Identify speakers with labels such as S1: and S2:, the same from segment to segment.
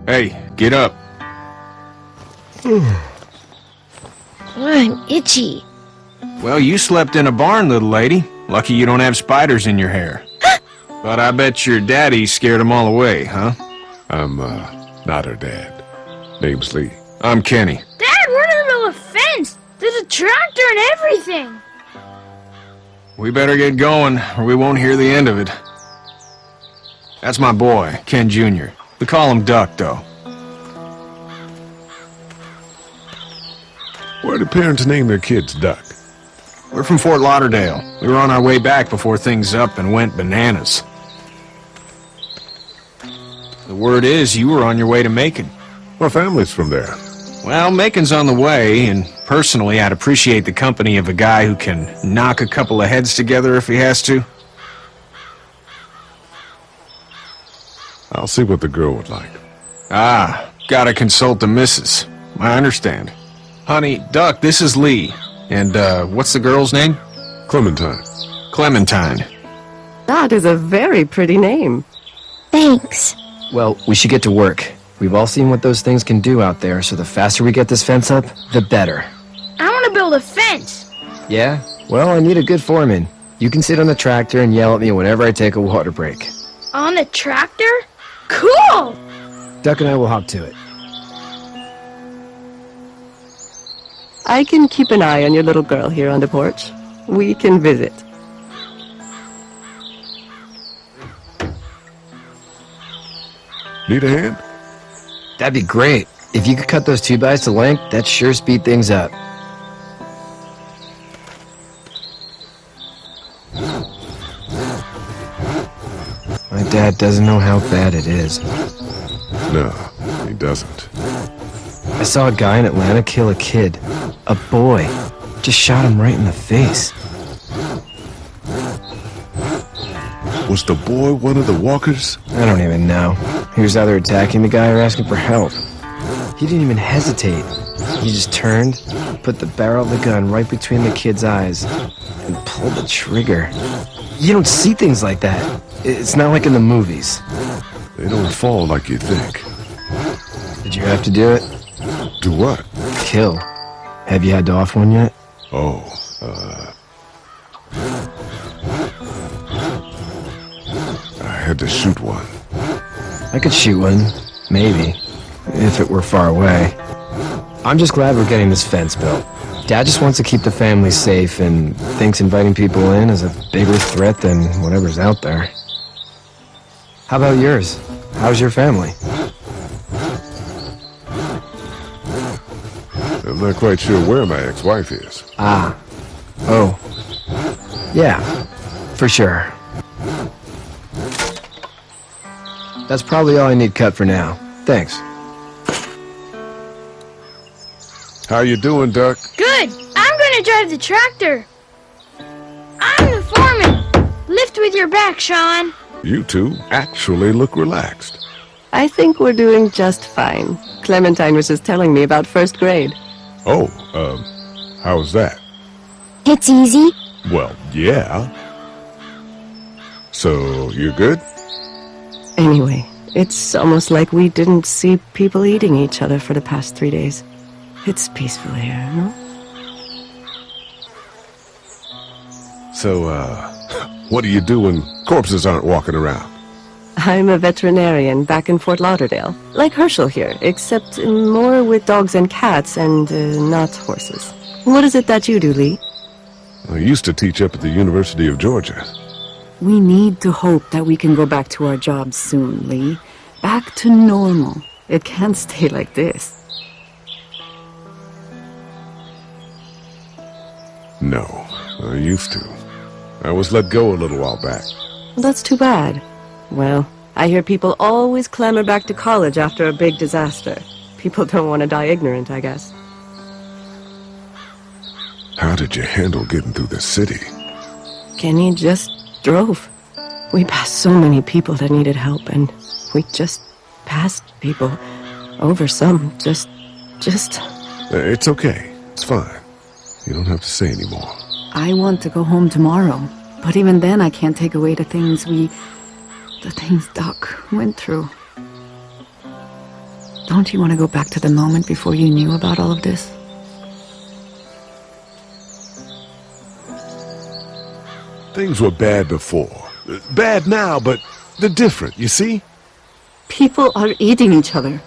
S1: Hey, get up.
S2: I'm itchy.
S1: Well, you slept in a barn, little lady. Lucky you don't have spiders in your hair. But I bet your daddy scared them all away, huh?
S3: I'm, not her dad. Name's Lee.
S1: I'm Kenny.
S2: Dad, we're in the middle of a fence. There's a tractor and everything.
S1: We better get going, or we won't hear the end of it. That's my boy, Ken Jr. We call him Duck, though.
S3: Why do parents name their kids Duck?
S1: We're from Fort Lauderdale. We were on our way back before things up and went bananas. The word is you were on your way to Macon.
S3: My family's from there.
S1: Well, Macon's on the way, and personally, I'd appreciate the company of a guy who can knock a couple of heads together if he has to.
S3: I'll see what the girl would like.
S1: Ah, gotta consult the missus. I understand. Honey, Duck, this is Lee. And, what's the girl's name?
S3: Clementine.
S1: Clementine.
S4: That is a very pretty name.
S2: Thanks.
S5: Well, we should get to work. We've all seen what those things can do out there, so the faster we get this fence up, the better.
S2: I want to build a fence.
S5: Yeah? Well, I need a good foreman. You can sit on the tractor and yell at me whenever I take a water break.
S2: On the tractor? Cool!
S5: Duck and I will hop to it.
S4: I can keep an eye on your little girl here on the porch. We can visit.
S3: Need a hand?
S5: That'd be great. If you could cut those 2x to length, that'd sure speed things up. My dad doesn't know how bad it is.
S3: No, he doesn't.
S5: I saw a guy in Atlanta kill a kid. A boy. Just shot him right in the face.
S3: Was the boy one of the walkers?
S5: I don't even know. He was either attacking the guy or asking for help. He didn't even hesitate. He just turned, put the barrel of the gun right between the kid's eyes, and pulled the trigger. You don't see things like that. It's not like in the movies.
S3: They don't fall like you think.
S5: Did you have to do it?
S3: Do what?
S5: Kill. Have you had to off one yet?
S3: Oh, I had to shoot one.
S5: I could shoot one. Maybe. If it were far away. I'm just glad we're getting this fence built. Dad just wants to keep the family safe and thinks inviting people in is a bigger threat than whatever's out there. How about yours? How's your family?
S3: I'm not quite sure where my ex-wife is.
S5: Ah. Oh. Yeah. For sure. That's probably all I need cut for now. Thanks.
S3: How you doing, Duck?
S2: Good. I'm going to drive the tractor. I'm the foreman. Lift with your back, Sean.
S3: You two actually look relaxed.
S4: I think we're doing just fine. Clementine was just telling me about first grade.
S3: Oh, how's that?
S2: It's easy.
S3: Well, yeah. So, you're good?
S4: Anyway, it's almost like we didn't see people eating each other for the past 3 days. It's peaceful here, no?
S3: So, what do you do when corpses aren't walking around?
S4: I'm a veterinarian back in Fort Lauderdale. Like Herschel here, except more with dogs and cats and not horses. What is it that you do, Lee?
S3: I used to teach up at the University of Georgia.
S6: We need to hope that we can go back to our jobs soon, Lee. Back to normal. It can't stay like this.
S3: No, I used to. I was let go a little while back.
S4: That's too bad. Well, I hear people always clamor back to college after a big disaster. People don't want to die ignorant, I guess.
S3: How did you handle getting through the city?
S4: Kenny just drove. We passed so many people that needed help, and we just passed people over some. Just...
S3: It's okay. It's fine. You don't have to say anymore.
S6: I want to go home tomorrow, but even then I can't take away the things Doc went through. Don't you want to go back to the moment before you knew about all of this?
S3: Things were bad before. Bad now, but they're different, you see?
S6: People are eating each other.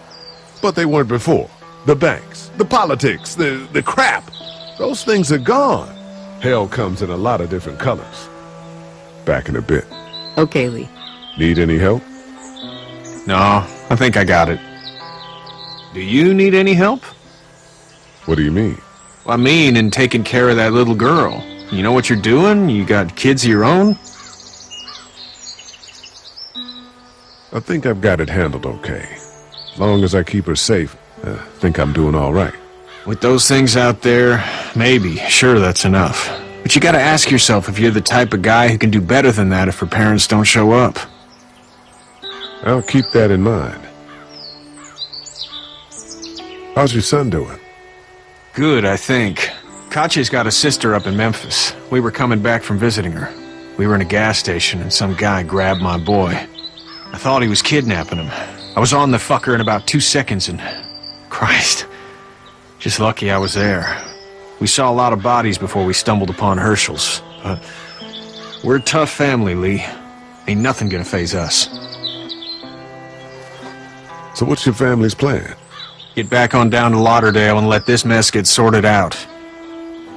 S3: But they weren't before. The banks, the politics, the crap. Those things are gone. Hell comes in a lot of different colors. Back in a bit.
S6: Okay, Lee.
S3: Need any help?
S1: No, I think I got it. Do you need any help?
S3: What do you mean?
S1: I mean, in taking care of that little girl. You know what you're doing? You got kids of your own?
S3: I think I've got it handled okay. As long as I keep her safe, I think I'm doing all right.
S1: With those things out there, maybe. Sure, that's enough. But you gotta ask yourself if you're the type of guy who can do better than that if her parents don't show up.
S3: I'll keep that in mind. How's your son doing?
S1: Good, I think. Katya's got a sister up in Memphis. We were coming back from visiting her. We were in a gas station and some guy grabbed my boy. I thought he was kidnapping him. I was on the fucker in about 2 seconds and... Christ. Just lucky I was there. We saw a lot of bodies before we stumbled upon Herschel's. But we're a tough family, Lee. Ain't nothing gonna faze us.
S3: So what's your family's plan?
S1: Get back on down to Lauderdale and let this mess get sorted out.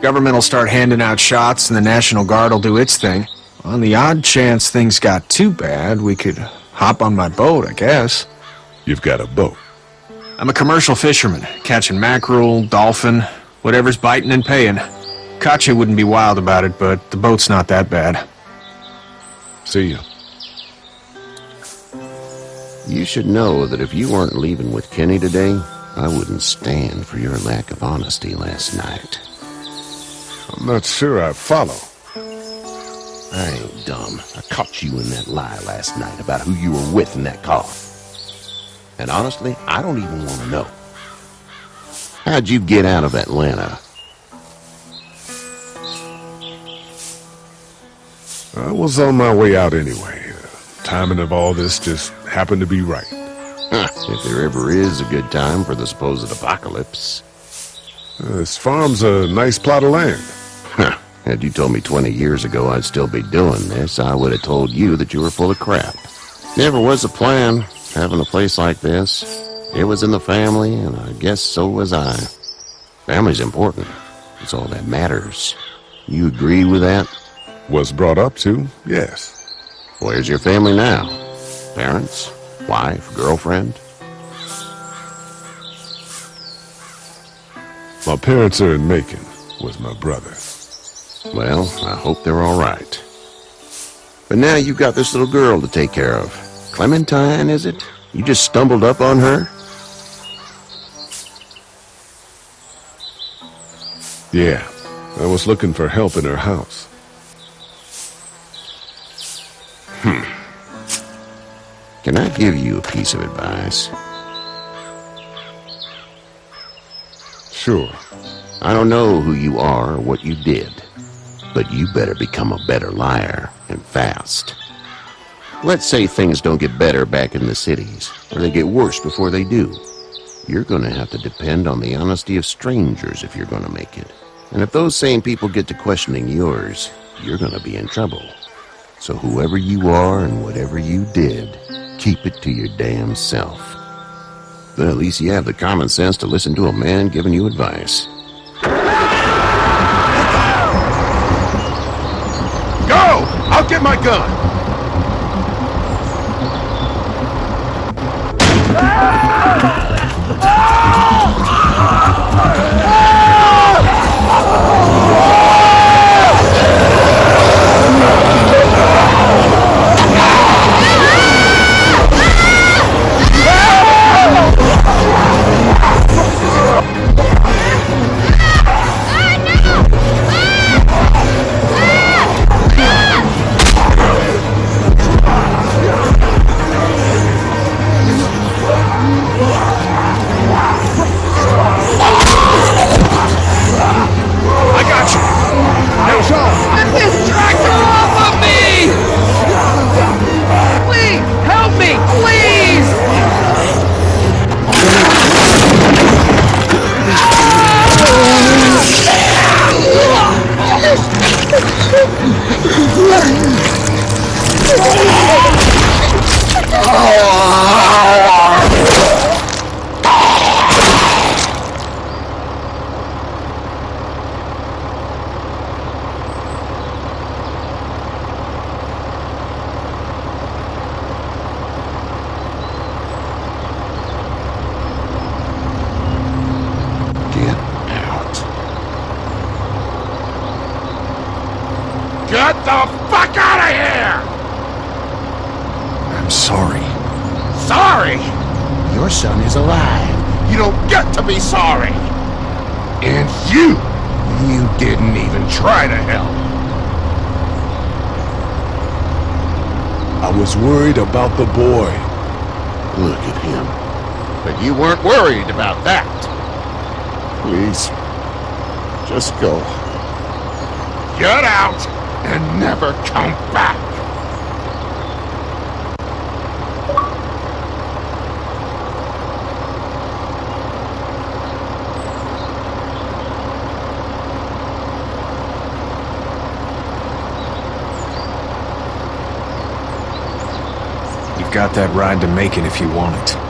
S1: Government will start handing out shots and the National Guard will do its thing. On the odd chance things got too bad, we could hop on my boat, I guess.
S3: You've got a boat.
S1: I'm a commercial fisherman, catching mackerel, dolphin, whatever's biting and paying. Katya wouldn't be wild about it, but the boat's not that bad.
S3: See ya.
S7: You should know that if you weren't leaving with Kenny today, I wouldn't stand for your lack of honesty last night.
S3: I'm not sure I follow.
S7: I ain't dumb. I caught you in that lie last night about who you were with in that car. And honestly, I don't even want to know. How'd you get out of Atlanta?
S3: I was on my way out anyway. Timing of all this just happened to be right.
S7: Huh, if there ever is a good time for the supposed apocalypse.
S3: This farm's a nice plot of land.
S7: Huh. Had you told me 20 years ago I'd still be doing this, I would have told you that you were full of crap. Never was a plan, having a place like this. It was in the family, and I guess so was I. Family's important. It's all that matters. You agree with that?
S3: Was brought up to, yes.
S7: Where's your family now? Parents? Wife? Girlfriend?
S3: My parents are in Macon with my brother.
S7: Well, I hope they're all right. But now you've got this little girl to take care of. Clementine, is it? You just stumbled up on her?
S3: Yeah, I was looking for help in her house.
S7: Can I give you a piece of advice?
S3: Sure.
S7: I don't know who you are or what you did, but you better become a better liar, and fast. Let's say things don't get better back in the cities, or they get worse before they do. You're going to have to depend on the honesty of strangers if you're going to make it. And if those same people get to questioning yours, you're going to be in trouble. So whoever you are and whatever you did, keep it to your damn self. But at least you have the common sense to listen to a man giving you advice.
S3: Go! I'll get my gun! Get the fuck out of here!
S1: I'm sorry.
S3: Sorry? Your son is alive. You don't get to be sorry. And you didn't even try to help. I was worried about the boy.
S7: Look at him. But you weren't worried about that.
S3: Please, just go.
S7: Get out and never come back.
S1: You've got that ride to Macon if you want it.